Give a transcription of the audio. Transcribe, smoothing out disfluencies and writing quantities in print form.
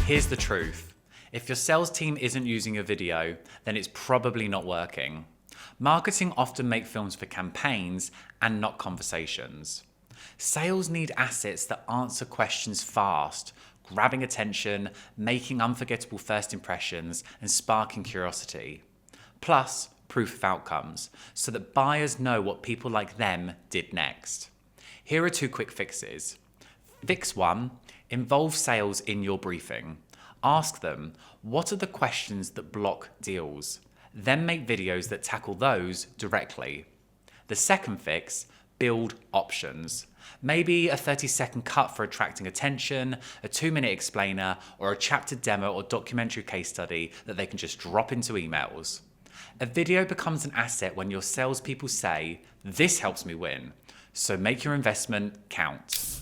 Here's the truth. If your sales team isn't using a video, then it's probably not working. Marketing often make films for campaigns and not conversations. Sales need assets that answer questions fast, grabbing attention, making unforgettable first impressions, and sparking curiosity. Plus, proof of outcomes, so that buyers know what people like them did next. Here are 2 quick fixes. Fix 1, involve sales in your briefing. Ask them, what are the questions that block deals? Then make videos that tackle those directly. The second fix, build options. Maybe a 30-second cut for attracting attention, a 2-minute explainer, or a chapter demo or documentary case study that they can just drop into emails. A video becomes an asset when your salespeople say, this helps me win. So make your investment count.